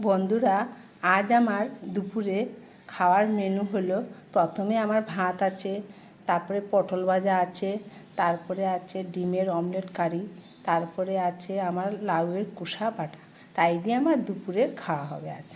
বন্ধুরা, আজ আমার দুপুরে খাওয়ার মেনু হলো, প্রথমে আমার ভাত আছে, তারপরে পটল ভাজা আছে, তারপরে আছে ডিমের অমলেট কারি, তারপরে আছে আমার লাউয়ের কুসা বাটা। তাই দিয়ে আমার দুপুরের খাওয়া হবে আজ।